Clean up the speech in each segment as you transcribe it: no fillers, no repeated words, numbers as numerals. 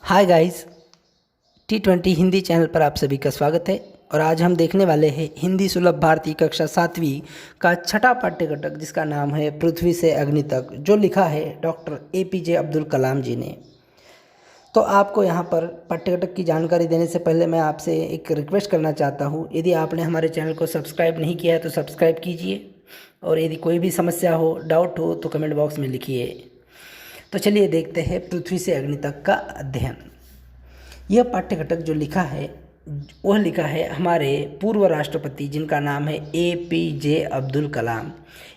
Hi guys, T20 Hindi channel पर आप सभी का स्वागत है। और आज हम देखने वाले हैं हिंदी सुलभ भारती कक्षा 7वीं का छठा पाठ्य घटक, जिसका नाम है पृथ्वी से अग्नि तक, जो लिखा है डॉक्टर APJ अब्दुल कलाम जी ने। तो आपको यहाँ पर पाठ्य घटक की जानकारी देने से पहले मैं आपसे एक रिक्वेस्ट करना चाहता हूँ। यदि आपने हमारे चैनल को सब्सक्राइब नहीं किया है तो सब्सक्राइब कीजिए, और यदि कोई भी समस्या हो, डाउट हो तो कमेंट बॉक्स में लिखिए। तो चलिए देखते हैं पृथ्वी से अग्नि तक का अध्ययन। यह पाठ्य घटक जो लिखा है वह लिखा है हमारे पूर्व राष्ट्रपति, जिनका नाम है APJ Abdul Kalam.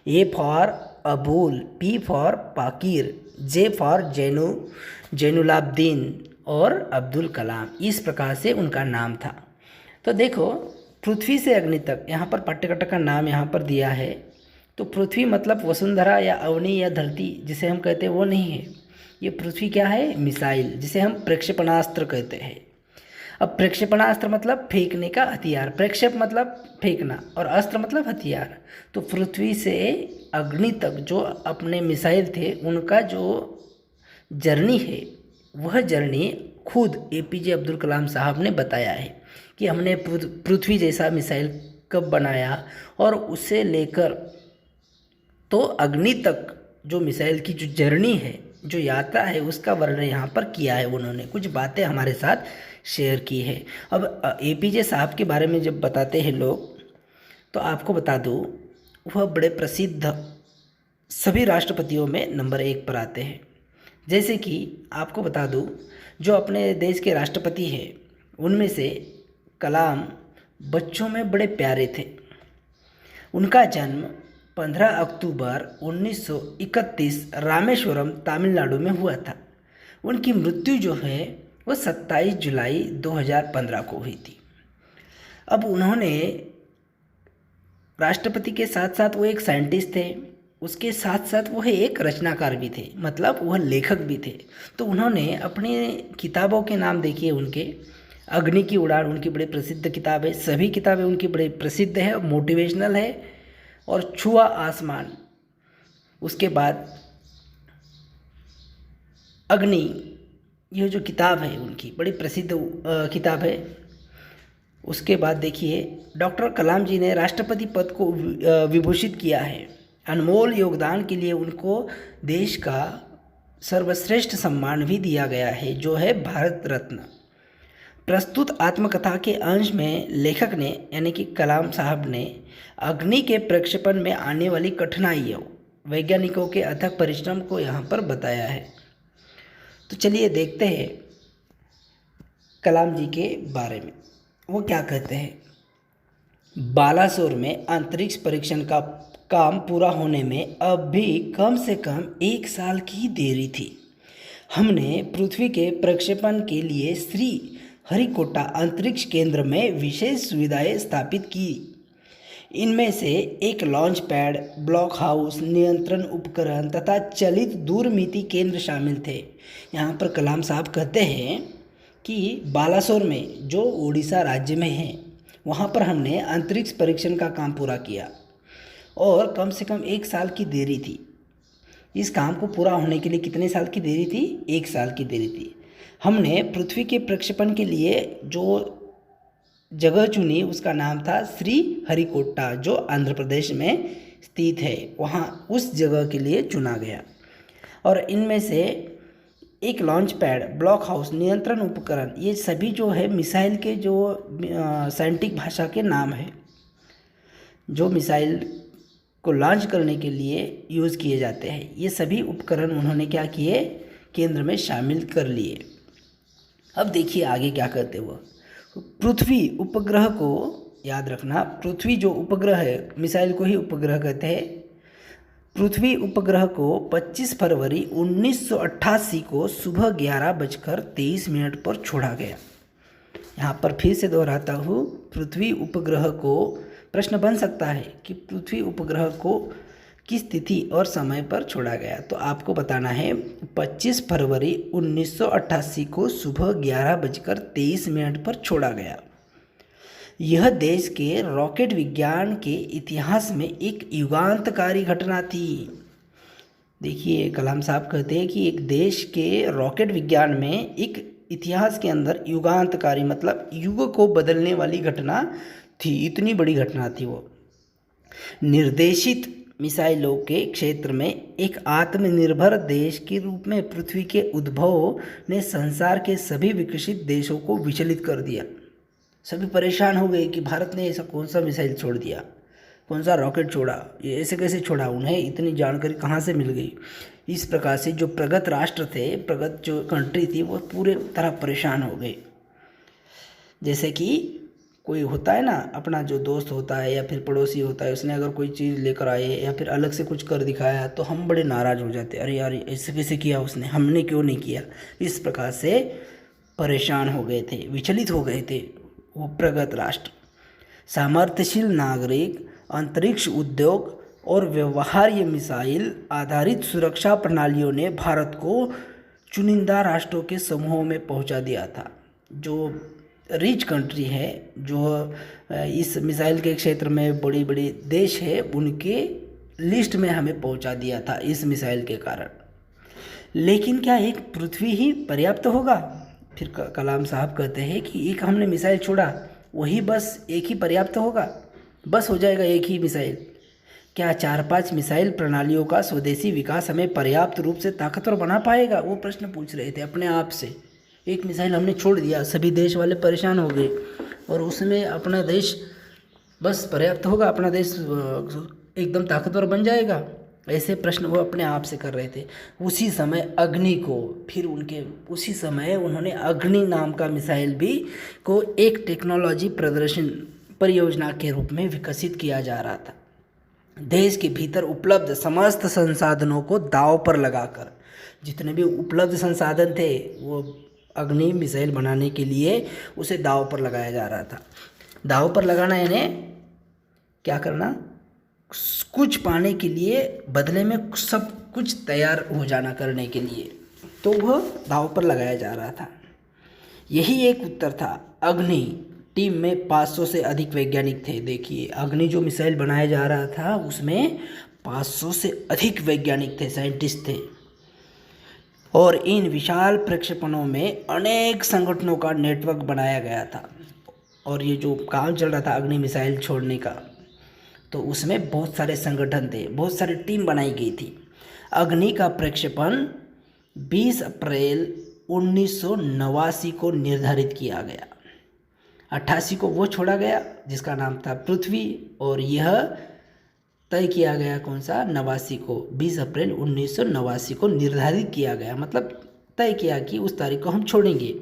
A for Abul, P for Pakir, J for Jainulabdeen और अब्दुल कलाम। इस प्रकार से उनका नाम था। तो देखो, पृथ्वी से अग्नि तक, यहाँ पर पाठ्य घटक का नाम यहाँ पर दिया है। तो पृथ्वी मतलब वसुंधरा या अवनी या धरती जिसे हम कहते हैं वो नहीं है। ये पृथ्वी क्या है? मिसाइल, जिसे हम प्रक्षेपणास्त्र कहते हैं। अब प्रक्षेपणास्त्र मतलब फेंकने का हथियार। प्रक्षेप मतलब फेंकना और अस्त्र मतलब हथियार। तो पृथ्वी से अग्नि तक जो अपने मिसाइल थे, उनका जो जर्नी है, वह जर्नी खुद APJ अब्दुल कलाम साहब ने बताया है कि हमने पृथ्वी जैसा मिसाइल कब बनाया, और उसे लेकर तो अग्नि तक जो मिसाइल की जो जर्नी है, जो यात्रा है, उसका वर्णन यहाँ पर किया है। उन्होंने कुछ बातें हमारे साथ शेयर की है। अब APJ साहब के बारे में जब बताते हैं लोग, तो आपको बता दूँ, वह बड़े प्रसिद्ध सभी राष्ट्रपतियों में नंबर 1 पर आते हैं। जैसे कि आपको बता दूँ, जो अपने देश के राष्ट्रपति हैं, उनमें से कलाम बच्चों में बड़े प्यारे थे। उनका जन्म 15 अक्टूबर 1931 रामेश्वरम, तमिलनाडु में हुआ था। उनकी मृत्यु जो है वो 27 जुलाई 2015 को हुई थी। अब उन्होंने राष्ट्रपति के साथ साथ वो एक साइंटिस्ट थे, उसके साथ साथ वह एक रचनाकार भी थे, मतलब वह लेखक भी थे। तो उन्होंने अपनी किताबों के नाम देखिए, उनके अग्नि की उड़ान उनकी बड़ी प्रसिद्ध किताब है। सभी किताबें उनकी बड़ी प्रसिद्ध है, मोटिवेशनल है। और छुआ आसमान, उसके बाद अग्नि, यह जो किताब है उनकी बड़ी प्रसिद्ध किताब है। उसके बाद देखिए, डॉक्टर कलाम जी ने राष्ट्रपति पद को विभूषित किया है। अनमोल योगदान के लिए उनको देश का सर्वश्रेष्ठ सम्मान भी दिया गया है, जो है भारत रत्न। प्रस्तुत आत्मकथा के अंश में लेखक ने, यानी कि कलाम साहब ने, अग्नि के प्रक्षेपण में आने वाली कठिनाइयों, वैज्ञानिकों के अथक परिश्रम को यहाँ पर बताया है। तो चलिए देखते हैं कलाम जी के बारे में, वो क्या कहते हैं। बालासोर में अंतरिक्ष परीक्षण का काम पूरा होने में अब भी कम से कम 1 साल की देरी थी। हमने पृथ्वी के प्रक्षेपण के लिए श्री हरिकोटा अंतरिक्ष केंद्र में विशेष सुविधाएं स्थापित की। इनमें से एक लॉन्च पैड, ब्लॉक हाउस, नियंत्रण उपकरण तथा चलित दूरमिति केंद्र शामिल थे। यहाँ पर कलाम साहब कहते हैं कि बालासोर में, जो उड़ीसा राज्य में है, वहाँ पर हमने अंतरिक्ष परीक्षण का काम पूरा किया और कम से कम 1 साल की देरी थी। इस काम को पूरा होने के लिए कितने साल की देरी थी? 1 साल की देरी थी। हमने पृथ्वी के प्रक्षेपण के लिए जो जगह चुनी, उसका नाम था श्री हरिकोटा, जो आंध्र प्रदेश में स्थित है। वहाँ उस जगह के लिए चुना गया। और इनमें से एक लॉन्च पैड, ब्लॉक हाउस, नियंत्रण उपकरण, ये सभी जो है मिसाइल के जो साइंटिफिक भाषा के नाम है, जो मिसाइल को लॉन्च करने के लिए यूज़ किए जाते हैं। ये सभी उपकरण उन्होंने क्या किए? केंद्र में शामिल कर लिए। अब देखिए आगे क्या कहते हुए, पृथ्वी उपग्रह को, याद रखना, पृथ्वी जो उपग्रह है, मिसाइल को ही उपग्रह कहते हैं। पृथ्वी उपग्रह को 25 फरवरी 1988 को सुबह 11:23 पर छोड़ा गया। यहाँ पर फिर से दोहराता हूँ, पृथ्वी उपग्रह को, प्रश्न बन सकता है कि पृथ्वी उपग्रह को किस तिथि और समय पर छोड़ा गया, तो आपको बताना है 25 फरवरी 1988 को सुबह 11:23 पर छोड़ा गया। यह देश के रॉकेट विज्ञान के इतिहास में एक युगांतकारी घटना थी। देखिए, कलाम साहब कहते हैं कि एक देश के रॉकेट विज्ञान में एक इतिहास के अंदर युगांतकारी मतलब युग को बदलने वाली घटना थी। इतनी बड़ी घटना थी वो। निर्देशित मिसाइलों के क्षेत्र में एक आत्मनिर्भर देश के रूप में पृथ्वी के उद्भव ने संसार के सभी विकसित देशों को विचलित कर दिया। सभी परेशान हो गए कि भारत ने ऐसा कौन सा मिसाइल छोड़ दिया, कौन सा रॉकेट छोड़ा, ये ऐसे कैसे छोड़ा, उन्हें इतनी जानकारी कहाँ से मिल गई। इस प्रकार से जो प्रगत राष्ट्र थे, प्रगत जो कंट्री थी, वो पूरे तरह परेशान हो गए। जैसे कि कोई होता है ना, अपना जो दोस्त होता है या फिर पड़ोसी होता है, उसने अगर कोई चीज़ लेकर आए या फिर अलग से कुछ कर दिखाया तो हम बड़े नाराज़ हो जाते, अरे यार ऐसे कैसे किया उसने, हमने क्यों नहीं किया। इस प्रकार से परेशान हो गए थे, विचलित हो गए थे वो प्रगत राष्ट्र। सामर्थ्यशील नागरिक, अंतरिक्ष उद्योग और व्यवहार्य मिसाइल आधारित सुरक्षा प्रणालियों ने भारत को चुनिंदा राष्ट्रों के समूहों में पहुंचा दिया था। जो रिच कंट्री है, जो इस मिसाइल के क्षेत्र में बड़ी बड़ी देश है, उनके लिस्ट में हमें पहुंचा दिया था इस मिसाइल के कारण। लेकिन क्या एक पृथ्वी ही पर्याप्त होगा? फिर कलाम साहब कहते हैं कि एक हमने मिसाइल छोड़ा, वही बस एक ही पर्याप्त होगा, बस हो जाएगा एक ही मिसाइल? क्या 4-5 मिसाइल प्रणालियों का स्वदेशी विकास हमें पर्याप्त रूप से ताकतवर बना पाएगा? वो प्रश्न पूछ रहे थे अपने आप से। एक मिसाइल हमने छोड़ दिया, सभी देश वाले परेशान हो गए, और उसमें अपना देश बस पर्याप्त होगा, अपना देश एकदम ताकतवर बन जाएगा? ऐसे प्रश्न वो अपने आप से कर रहे थे। उसी समय अग्नि को, फिर उसी समय उन्होंने अग्नि नाम का मिसाइल भी को एक टेक्नोलॉजी प्रदर्शन परियोजना के रूप में विकसित किया जा रहा था। देश के भीतर उपलब्ध समस्त संसाधनों को दांव पर लगाकर, जितने भी उपलब्ध संसाधन थे वो अग्नि मिसाइल बनाने के लिए उसे दांव पर लगाया जा रहा था। दांव पर लगाना यानी क्या करना? कुछ पाने के लिए बदले में सब कुछ तैयार हो जाना करने के लिए, तो वह दांव पर लगाया जा रहा था। यही एक उत्तर था। अग्नि टीम में 500 से अधिक वैज्ञानिक थे। देखिए, अग्नि जो मिसाइल बनाया जा रहा था उसमें 500 से अधिक वैज्ञानिक थे, साइंटिस्ट थे, और इन विशाल प्रक्षेपणों में अनेक संगठनों का नेटवर्क बनाया गया था। और ये जो काम चल रहा था अग्नि मिसाइल छोड़ने का, तो उसमें बहुत सारे संगठन थे, बहुत सारी टीम बनाई गई थी। अग्नि का प्रक्षेपण 20 अप्रैल 1989 को निर्धारित किया गया। 88 को वो छोड़ा गया जिसका नाम था पृथ्वी, और यह तय किया गया कौन सा? 89 को, 20 अप्रैल 1989 को निर्धारित किया गया, मतलब तय किया कि उस तारीख को हम छोड़ेंगे।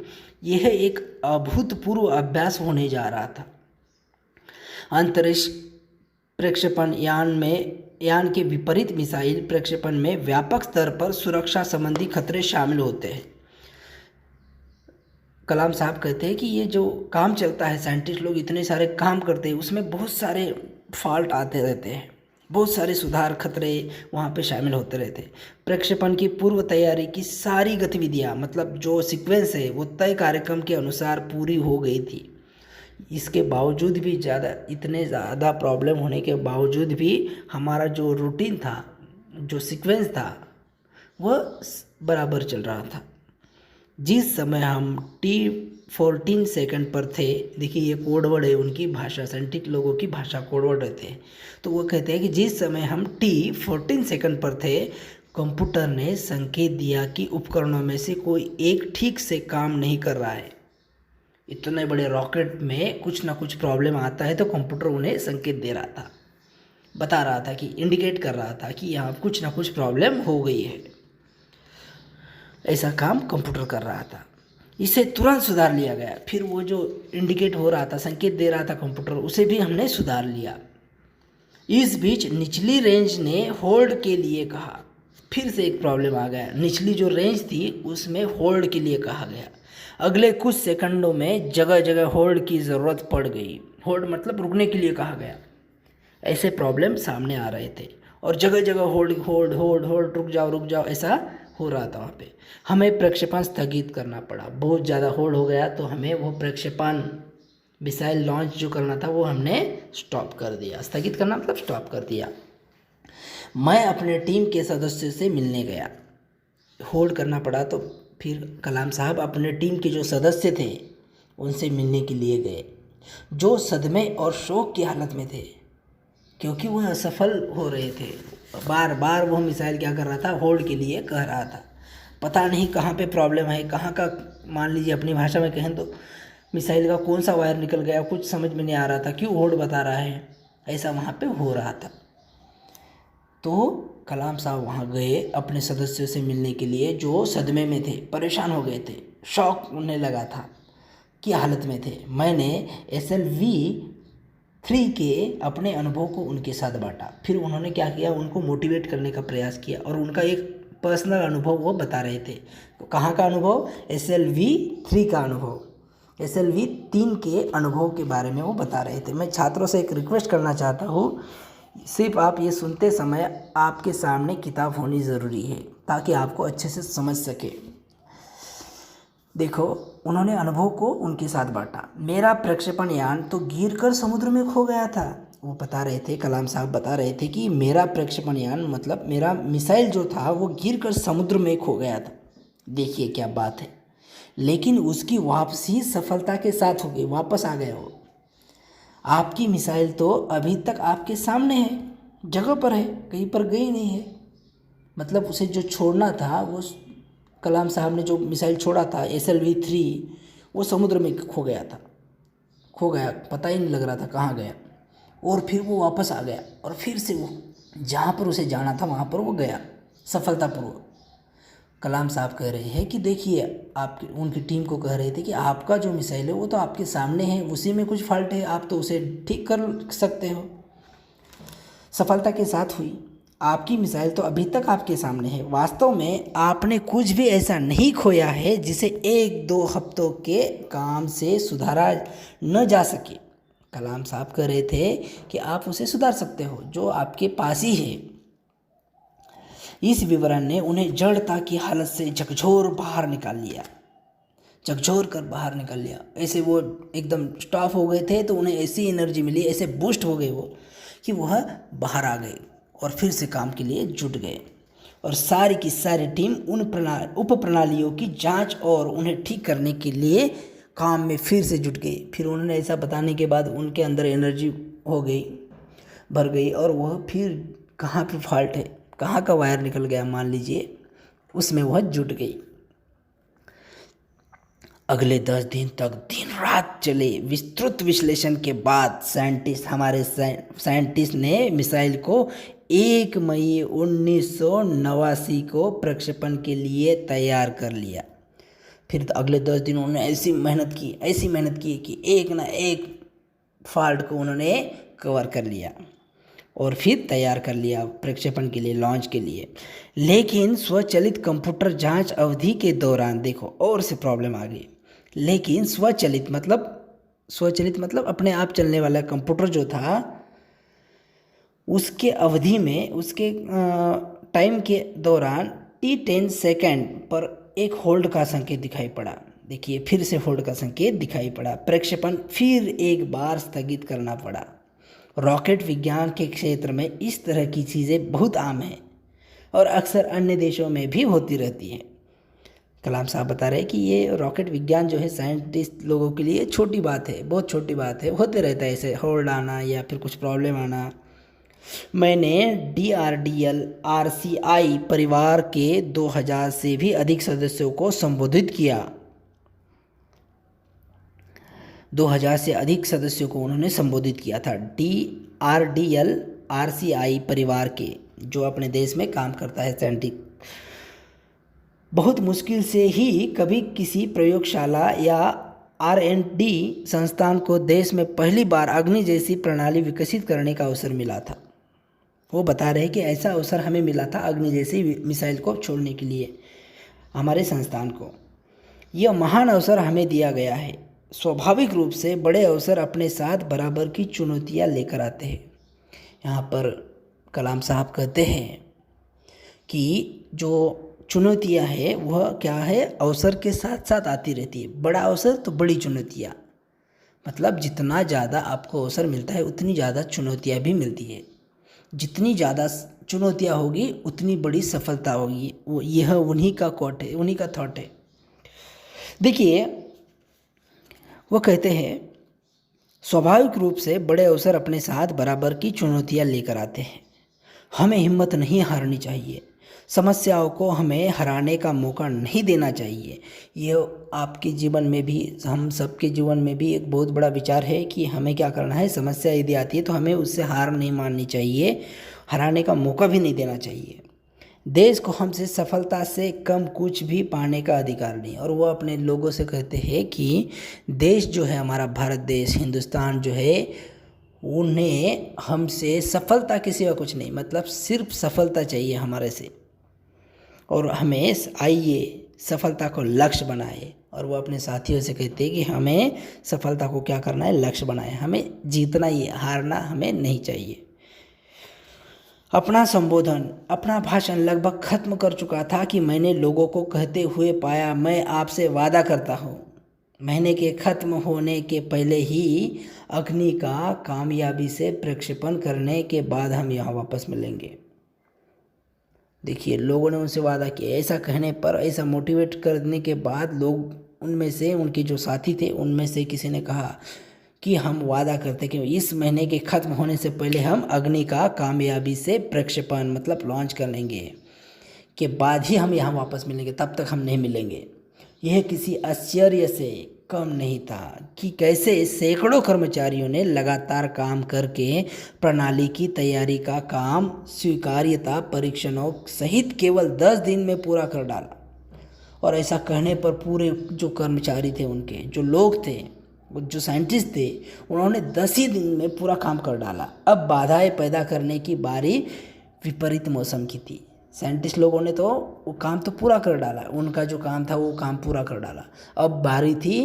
यह एक अभूतपूर्व अभ्यास होने जा रहा था। अंतरिक्ष प्रक्षेपण यान के विपरीत मिसाइल प्रक्षेपण में व्यापक स्तर पर सुरक्षा संबंधी खतरे शामिल होते हैं। कलाम साहब कहते हैं कि ये जो काम चलता है, साइंटिस्ट लोग इतने सारे काम करते हैं, उसमें बहुत सारे फॉल्ट आते रहते हैं, बहुत सारे सुधार खतरे वहाँ पे शामिल होते रहते हैं। प्रक्षेपण की पूर्व तैयारी की सारी गतिविधियाँ, मतलब जो सीक्वेंस है वो तय कार्यक्रम के अनुसार पूरी हो गई थी। इसके बावजूद भी इतने ज़्यादा प्रॉब्लम होने के बावजूद भी हमारा जो रूटीन था, जो सीक्वेंस था, वह बराबर चल रहा था। जिस समय हम T14 सेकंड पर थे, देखिए ये कोडवर्ड है उनकी भाषा, साइंटिस्ट लोगों की भाषा कोडवर्ड रहते हैं, तो वो कहते हैं कि जिस समय हम T14 सेकंड पर थे, कंप्यूटर ने संकेत दिया कि उपकरणों में से कोई एक ठीक से काम नहीं कर रहा है। इतने बड़े रॉकेट में कुछ ना कुछ प्रॉब्लम आता है तो कंप्यूटर उन्हें संकेत दे रहा था, बता रहा था कि इंडिकेट कर रहा था कि यहाँ कुछ ना कुछ प्रॉब्लम हो गई है। ऐसा काम कंप्यूटर कर रहा था, इसे तुरंत सुधार लिया गया। फिर वो जो इंडिकेट हो रहा था, संकेत दे रहा था कंप्यूटर, उसे भी हमने सुधार लिया। इस बीच निचली रेंज ने होल्ड के लिए कहा। फिर से एक प्रॉब्लम आ गया, निचली जो रेंज थी उसमें होल्ड के लिए कहा गया। अगले कुछ सेकंडों में जगह जगह होल्ड की ज़रूरत पड़ गई। होल्ड मतलब रुकने के लिए कहा गया। ऐसे प्रॉब्लम सामने आ रहे थे और जगह जगह होल्ड होल्ड होल्ड होल्ड, रुक जाओ ऐसा हो रहा था वहाँ पे। हमें प्रक्षेपण स्थगित करना पड़ा, बहुत ज़्यादा होल्ड हो गया तो हमें वो प्रक्षेपण मिसाइल लॉन्च जो करना था वो हमने स्टॉप कर दिया। स्थगित करना मतलब स्टॉप कर दिया। मैं अपने टीम के सदस्यों से मिलने गया, होल्ड करना पड़ा तो फिर कलाम साहब अपने टीम के जो सदस्य थे उनसे मिलने के लिए गए, जो सदमे और शोक की हालत में थे क्योंकि वह असफल हो रहे थे। बार बार वह मिसाइल क्या कर रहा था, होल्ड के लिए कह रहा था। पता नहीं कहाँ पे प्रॉब्लम है, कहाँ का, मान लीजिए अपनी भाषा में कहें तो मिसाइल का कौन सा वायर निकल गया, कुछ समझ में नहीं आ रहा था, क्यों होल्ड बता रहा है, ऐसा वहाँ पे हो रहा था। तो कलाम साहब वहाँ गए अपने सदस्यों से मिलने के लिए जो सदमे में थे, परेशान हो गए थे, शौक उन्हें लगा था, की हालत में थे। मैंने SLV-3 के अपने अनुभव को उनके साथ बांटा। फिर उन्होंने क्या किया, उनको मोटिवेट करने का प्रयास किया और उनका एक पर्सनल अनुभव वो बता रहे थे। तो कहाँ का अनुभव, SLV-3 का अनुभव, SLV-3 के अनुभव के बारे में वो बता रहे थे। मैं छात्रों से एक रिक्वेस्ट करना चाहता हूँ, सिर्फ आप ये सुनते समय आपके सामने किताब होनी ज़रूरी है ताकि आपको अच्छे से समझ सके। देखो, उन्होंने अनुभव को उनके साथ बांटा। मेरा प्रक्षेपण यान तो गिरकर समुद्र में खो गया था। वो बता रहे थे, कलाम साहब बता रहे थे कि मेरा प्रक्षेपण यान मतलब मेरा मिसाइल जो था वो गिरकर समुद्र में खो गया था। देखिए क्या बात है, लेकिन उसकी वापसी सफलता के साथ हो गई, वापस आ गया वो। आपकी मिसाइल तो अभी तक आपके सामने है, जगह पर है, कहीं पर गई नहीं है। मतलब उसे जो छोड़ना था, वो कलाम साहब ने जो मिसाइल छोड़ा था SLV-3, वो समुद्र में खो गया था, खो गया, पता ही नहीं लग रहा था कहाँ गया। और फिर वो वापस आ गया और फिर से वो जहाँ पर उसे जाना था वहाँ पर वो गया सफलतापूर्वक। कलाम साहब कह रहे हैं कि देखिए, आप उनकी टीम को कह रहे थे कि आपका जो मिसाइल है वो तो आपके सामने है, उसी में कुछ फॉल्ट है, आप तो उसे ठीक कर सकते हो। सफलता के साथ हुई। आपकी मिसाइल तो अभी तक आपके सामने है। वास्तव में आपने कुछ भी ऐसा नहीं खोया है जिसे 1-2 हफ्तों के काम से सुधारा न जा सके। कलाम साहब कह रहे थे कि आप उसे सुधार सकते हो, जो आपके पास ही है। इस विवरण ने उन्हें जड़ता की हालत से झकझोर बाहर निकाल लिया, झकझोर कर बाहर निकाल लिया। ऐसे वो एकदम स्टॉप हो गए थे, तो उन्हें ऐसी एनर्जी मिली, ऐसे बूस्ट हो गए वो कि वह बाहर आ गए और फिर से काम के लिए जुट गए। और सारी की सारी टीम उन उप प्रणालियों की जांच और उन्हें ठीक करने के लिए काम में फिर से जुट गई। फिर उन्होंने ऐसा बताने के बाद उनके अंदर एनर्जी हो गई, भर गई, और वह फिर कहाँ पे फॉल्ट है, कहाँ का वायर निकल गया मान लीजिए, उसमें वह जुट गई। अगले 10 दिन तक दिन रात चले विस्तृत विश्लेषण के बाद हमारे साइंटिस्ट ने मिसाइल को 1 मई 1989 को प्रक्षेपण के लिए तैयार कर लिया। फिर अगले 10 दिन उन्होंने ऐसी मेहनत की कि एक ना एक फॉल्ट को उन्होंने कवर कर लिया और फिर तैयार कर लिया प्रक्षेपण के लिए, लॉन्च के लिए। लेकिन स्वचालित कंप्यूटर जांच अवधि के दौरान देखो और से प्रॉब्लम आ गई। लेकिन स्वचालित मतलब अपने आप चलने वाला कंप्यूटर जो था, उसके अवधि में, उसके टाइम के दौरान T10 सेकेंड पर एक होल्ड का संकेत दिखाई पड़ा। देखिए, फिर से होल्ड का संकेत दिखाई पड़ा। प्रक्षेपण फिर एक बार स्थगित करना पड़ा। रॉकेट विज्ञान के क्षेत्र में इस तरह की चीज़ें बहुत आम हैं और अक्सर अन्य देशों में भी होती रहती हैं। कलाम साहब बता रहे हैं कि ये रॉकेट विज्ञान जो है साइंटिस्ट लोगों के लिए छोटी बात है, बहुत छोटी बात है, होते रहता है ऐसे होल्ड आना या फिर कुछ प्रॉब्लम आना। मैंने DRDL RCI परिवार के 2000 से भी अधिक सदस्यों को संबोधित किया। 2000 से अधिक सदस्यों को उन्होंने संबोधित किया था। DRDL RCI परिवार के, जो अपने देश में काम करता है साइंटिस्ट। बहुत मुश्किल से ही कभी किसी प्रयोगशाला या R&D संस्थान को देश में पहली बार अग्नि जैसी प्रणाली विकसित करने का अवसर मिला था। वो बता रहे हैं कि ऐसा अवसर हमें मिला था अग्नि जैसी मिसाइल को छोड़ने के लिए, हमारे संस्थान को। यह महान अवसर हमें दिया गया है। स्वाभाविक रूप से बड़े अवसर अपने साथ बराबर की चुनौतियां लेकर आते हैं। यहाँ पर कलाम साहब कहते हैं कि जो चुनौतियां है वह क्या है, अवसर के साथ साथ आती रहती है। बड़ा अवसर तो बड़ी चुनौतियाँ, मतलब जितना ज़्यादा आपको अवसर मिलता है उतनी ज़्यादा चुनौतियाँ भी मिलती है। जितनी ज़्यादा चुनौतियाँ होगी उतनी बड़ी सफलता होगी। वो यह उन्हीं का कोट है, उन्हीं का थॉट है। देखिए, वो कहते हैं स्वाभाविक रूप से बड़े अवसर अपने साथ बराबर की चुनौतियां लेकर आते हैं। हमें हिम्मत नहीं हारनी चाहिए। समस्याओं को हमें हराने का मौका नहीं देना चाहिए। ये आपके जीवन में भी, हम सबके जीवन में भी एक बहुत बड़ा विचार है कि हमें क्या करना है। समस्या यदि आती है तो हमें उससे हार नहीं माननी चाहिए, हराने का मौका भी नहीं देना चाहिए। देश को हमसे सफलता से कम कुछ भी पाने का अधिकार नहीं। और वो अपने लोगों से कहते हैं कि देश जो है हमारा, भारत देश, हिंदुस्तान जो है, उन्हें हमसे सफलता के सिवा कुछ नहीं, मतलब सिर्फ सफलता चाहिए हमारे से। और हमें आइए सफलता को लक्ष्य बनाए। और वो अपने साथियों से कहते हैं कि हमें सफलता को क्या करना है, लक्ष्य बनाए। हमें जीतना ही है, हारना हमें नहीं चाहिए। अपना संबोधन, अपना भाषण लगभग खत्म कर चुका था कि मैंने लोगों को कहते हुए पाया, मैं आपसे वादा करता हूँ महीने के खत्म होने के पहले ही अग्नि का कामयाबी से प्रक्षेपण करने के बाद हम यहाँ वापस मिलेंगे। देखिए, लोगों ने उनसे वादा किया। ऐसा कहने पर, ऐसा मोटिवेट करने के बाद लोग, उनमें से उनके जो साथी थे उनमें से किसी ने कहा कि हम वादा करते कि इस महीने के ख़त्म होने से पहले हम अग्नि का कामयाबी से प्रक्षेपण, मतलब लॉन्च कर लेंगे, के बाद ही हम यहाँ वापस मिलेंगे, तब तक हम नहीं मिलेंगे। यह किसी आश्चर्य से कम नहीं था कि कैसे सैकड़ों कर्मचारियों ने लगातार काम करके प्रणाली की तैयारी का काम स्वीकार्यता परीक्षणों सहित केवल 10 दिन में पूरा कर डाला। और ऐसा कहने पर पूरे जो कर्मचारी थे, उनके जो लोग थे, वो जो साइंटिस्ट थे, उन्होंने 10 ही दिन में पूरा काम कर डाला। अब बाधाएं पैदा करने की बारी विपरीत मौसम की थी। साइंटिस्ट लोगों ने तो वो काम तो पूरा कर डाला, उनका जो काम था वो काम पूरा कर डाला। अब बारी थी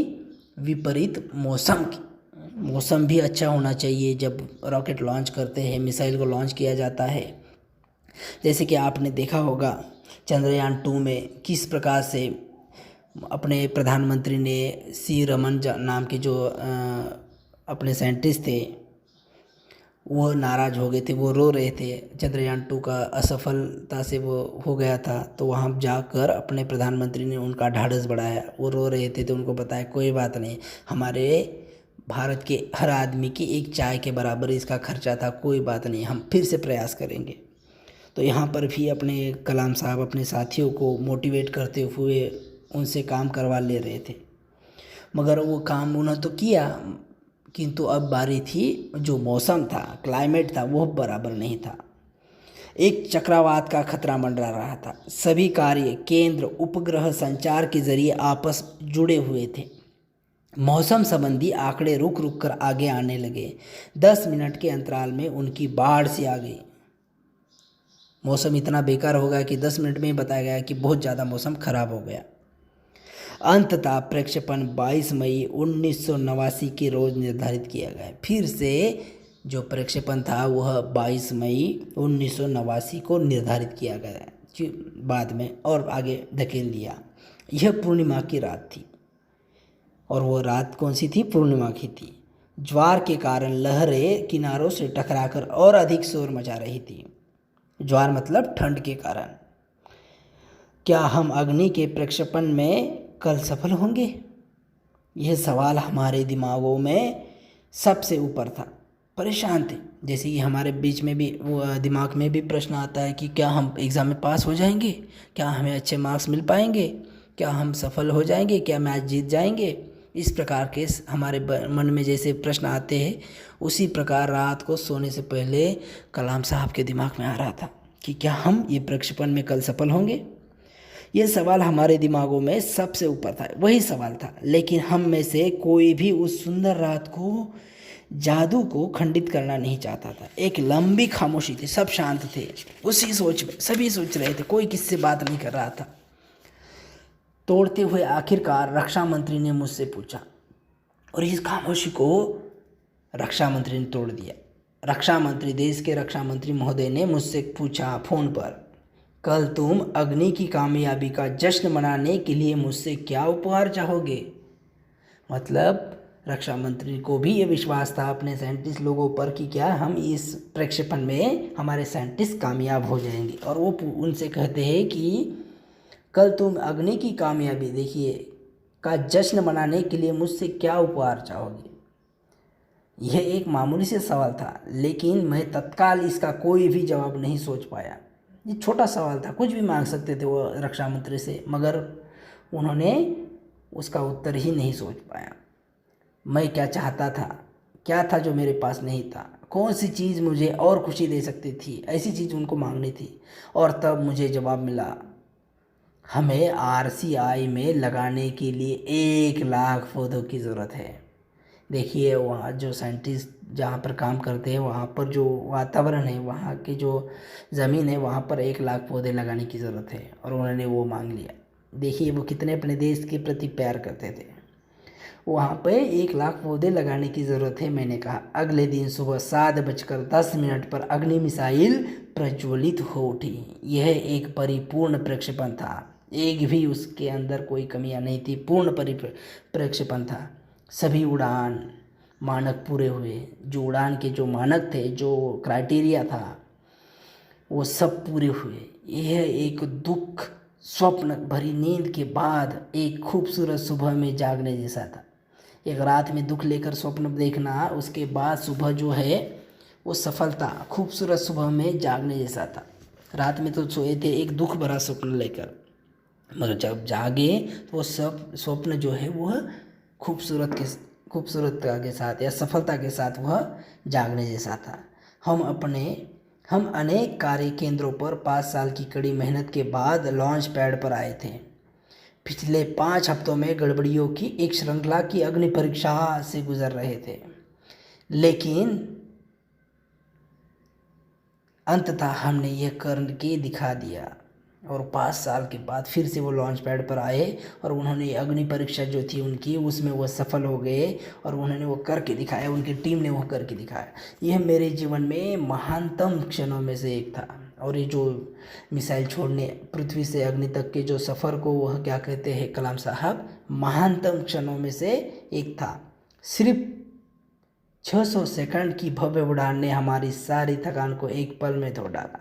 विपरीत मौसम की। मौसम भी अच्छा होना चाहिए जब रॉकेट लॉन्च करते हैं, मिसाइल को लॉन्च किया जाता है। जैसे कि आपने देखा होगा चंद्रयान 2 में किस प्रकार से अपने प्रधानमंत्री ने रमन नाम के जो अपने साइंटिस्ट थे, वो नाराज़ हो गए थे, वो रो रहे थे। चंद्रयान 2 का असफलता से वो हो गया था, तो वहाँ जाकर अपने प्रधानमंत्री ने उनका ढाढ़स बढ़ाया। वो रो रहे थे तो उनको बताया कोई बात नहीं, हमारे भारत के हर आदमी की एक चाय के बराबर इसका खर्चा था, कोई बात नहीं, हम फिर से प्रयास करेंगे। तो यहाँ पर भी अपने कलाम साहब अपने साथियों को मोटिवेट करते हुए उनसे काम करवा ले रहे थे। मगर वो काम उन्होंने तो किया, किंतु अब बारी थी, जो मौसम था, क्लाइमेट था, वो बराबर नहीं था। एक चक्रवात का खतरा मंडरा रहा था। सभी कार्य केंद्र उपग्रह संचार के जरिए आपस जुड़े हुए थे। मौसम संबंधी आंकड़े रुक रुक कर आगे आने लगे। 10 मिनट के अंतराल में उनकी बाढ़ सी आ गई। मौसम इतना बेकार हो गया कि 10 मिनट में ही बताया गया कि बहुत ज़्यादा मौसम खराब हो गया। अंततः प्रक्षेपण 22 मई 1989 के रोज निर्धारित किया गया। फिर से जो प्रक्षेपण था वह 22 मई 1989 को निर्धारित किया गया बाद में, और आगे धकेल दिया। यह पूर्णिमा की रात थी, और वो रात कौन सी थी? पूर्णिमा की थी। ज्वार के कारण लहरें किनारों से टकराकर और अधिक शोर मचा रही थी। ज्वार मतलब ठंड के कारण। क्या हम अग्नि के प्रक्षेपण में कल सफल होंगे? यह सवाल हमारे दिमागों में सबसे ऊपर था। परेशान थे। जैसे कि हमारे बीच में भी वो दिमाग में भी प्रश्न आता है कि क्या हम एग्ज़ाम में पास हो जाएंगे, क्या हमें अच्छे मार्क्स मिल पाएंगे, क्या हम सफल हो जाएंगे, क्या मैच जीत जाएंगे। इस प्रकार के हमारे मन में जैसे प्रश्न आते हैं, उसी प्रकार रात को सोने से पहले कलाम साहब के दिमाग में आ रहा था कि क्या हम ये प्रक्षेपण में कल सफल होंगे। ये सवाल हमारे दिमागों में सबसे ऊपर था, वही सवाल था। लेकिन हम में से कोई भी उस सुंदर रात को, जादू को खंडित करना नहीं चाहता था। एक लंबी खामोशी थी, सब शांत थे, उसी सोच में सभी सोच रहे थे, कोई किससे बात नहीं कर रहा था। तोड़ते हुए आखिरकार रक्षा मंत्री ने मुझसे पूछा, और इस खामोशी को रक्षा मंत्री ने तोड़ दिया। रक्षा मंत्री, देश के रक्षा मंत्री महोदय ने मुझसे पूछा फोन पर, कल तुम अग्नि की कामयाबी का जश्न मनाने के लिए मुझसे क्या उपहार चाहोगे। मतलब रक्षा मंत्री को भी ये विश्वास था अपने साइंटिस्ट लोगों पर कि क्या हम इस प्रक्षेपण में हमारे साइंटिस्ट कामयाब हो जाएंगे। और वो उनसे कहते हैं कि कल तुम अग्नि की कामयाबी, देखिए का जश्न मनाने के लिए मुझसे क्या उपहार चाहोगे? यह एक मामूली से सवाल था, लेकिन मैं तत्काल इसका कोई भी जवाब नहीं सोच पाया। ये छोटा सवाल था, कुछ भी मांग सकते थे वो रक्षा मंत्री से, मगर उन्होंने उसका उत्तर ही नहीं सोच पाया। मैं क्या चाहता था, क्या था जो मेरे पास नहीं था, कौन सी चीज़ मुझे और खुशी दे सकती थी, ऐसी चीज़ उनको मांगनी थी। और तब मुझे जवाब मिला, हमें RCI में लगाने के लिए 1 लाख पौधों की ज़रूरत है। देखिए, वहाँ जो साइंटिस्ट जहाँ पर काम करते हैं, वहाँ पर जो वातावरण है, वहाँ की जो ज़मीन है, वहाँ पर 1 लाख पौधे लगाने की ज़रूरत है, और उन्होंने वो मांग लिया। देखिए वो कितने अपने देश के प्रति प्यार करते थे। वहाँ पे 1 लाख पौधे लगाने की ज़रूरत है, मैंने कहा। अगले दिन सुबह 7:10 पर अग्नि मिसाइल प्रज्वलित हो उठी। यह एक परिपूर्ण प्रक्षेपण था, एक भी उसके अंदर कोई कमियां नहीं थी, पूर्ण प्रक्षेपण था। सभी उड़ान मानक पूरे हुए। जो उड़ान के जो मानक थे, जो क्राइटेरिया था, वो सब पूरे हुए। यह एक दुख स्वप्न भरी नींद के बाद एक खूबसूरत सुबह में जागने जैसा था। एक रात में दुख लेकर स्वप्न देखना, उसके बाद सुबह जो है वो सफलता, खूबसूरत सुबह में जागने जैसा था। रात में तो सोए थे एक दुख भरा स्वप्न लेकर, मगर जब जागे तो वो सब स्वप्न जो है वह खूबसूरता के साथ या सफलता के साथ वह जागने जैसा था। हम अनेक कार्य केंद्रों पर 5 साल की कड़ी मेहनत के बाद लॉन्च पैड पर आए थे। पिछले 5 हफ्तों में गड़बड़ियों की एक श्रृंखला की अग्नि परीक्षा से गुजर रहे थे, लेकिन अंततः हमने यह करके दिखा दिया। और 5 साल के बाद फिर से वो लॉन्च पैड पर आए और उन्होंने अग्नि परीक्षा जो थी उनकी, उसमें वो सफल हो गए और उन्होंने वो करके दिखाया, उनकी टीम ने वो करके दिखाया। यह मेरे जीवन में महानतम क्षणों में से एक था। और ये जो मिसाइल छोड़ने पृथ्वी से अग्नि तक के जो सफ़र को वह क्या कहते हैं कलाम साहब, महानतम क्षणों में से एक था। सिर्फ 600 सेकंड की भव्य उड़ान ने हमारी सारी थकान को एक पल में धो डाला।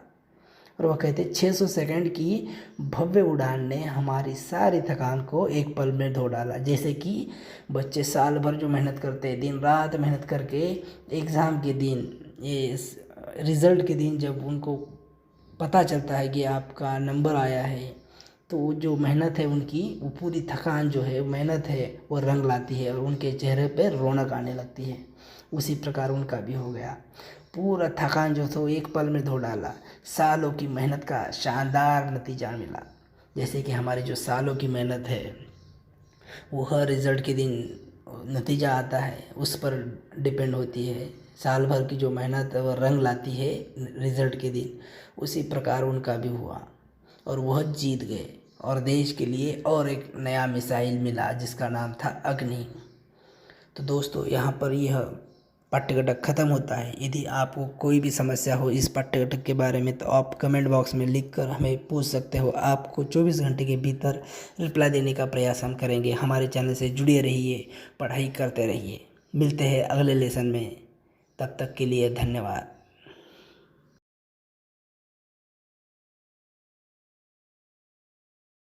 और वह कहते 600 सेकंड की भव्य उड़ान ने हमारी सारी थकान को एक पल में धो डाला। जैसे कि बच्चे साल भर जो मेहनत करते हैं, दिन रात मेहनत करके एग्ज़ाम के दिन, ये रिज़ल्ट के दिन जब उनको पता चलता है कि आपका नंबर आया है, तो जो मेहनत है उनकी, वो पूरी थकान जो है, मेहनत है, वो रंग लाती है और उनके चेहरे पर रौनक आने लगती है। उसी प्रकार उनका भी हो गया। पूरा थकान जो था एक पल में धो डाला। सालों की मेहनत का शानदार नतीजा मिला। जैसे कि हमारी जो सालों की मेहनत है वो हर रिज़ल्ट के दिन नतीजा आता है, उस पर डिपेंड होती है। साल भर की जो मेहनत वो रंग लाती है रिज़ल्ट के दिन। उसी प्रकार उनका भी हुआ और वह जीत गए और देश के लिए और एक नया मिसाइल मिला जिसका नाम था अग्नि। तो दोस्तों, यहाँ पर यह पाठ्यघटक ख़त्म होता है। यदि आपको कोई भी समस्या हो इस पाठ्यघटक के बारे में तो आप कमेंट बॉक्स में लिखकर हमें पूछ सकते हो। आपको 24 घंटे के भीतर रिप्लाई देने का प्रयास हम करेंगे। हमारे चैनल से जुड़े रहिए, पढ़ाई करते रहिए। मिलते हैं अगले लेसन में, तब तक के लिए धन्यवाद।